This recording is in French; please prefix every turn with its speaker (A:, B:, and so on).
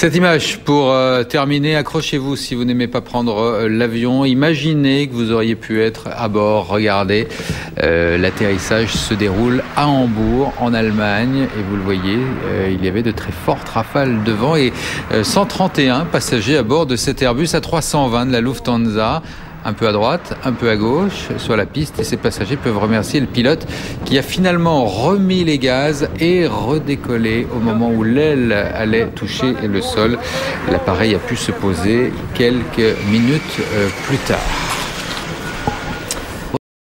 A: Cette image pour terminer, accrochez-vous si vous n'aimez pas prendre l'avion. Imaginez que vous auriez pu être à bord. Regardez, l'atterrissage se déroule à Hambourg, en Allemagne. Et vous le voyez, il y avait de très fortes rafales de vent et 131 passagers à bord de cet Airbus A320 de la Lufthansa. Un peu à droite, un peu à gauche sur la piste, et ces passagers peuvent remercier le pilote qui a finalement remis les gaz et redécollé au moment où l'aile allait toucher le sol. L'appareil a pu se poser quelques minutes plus tard.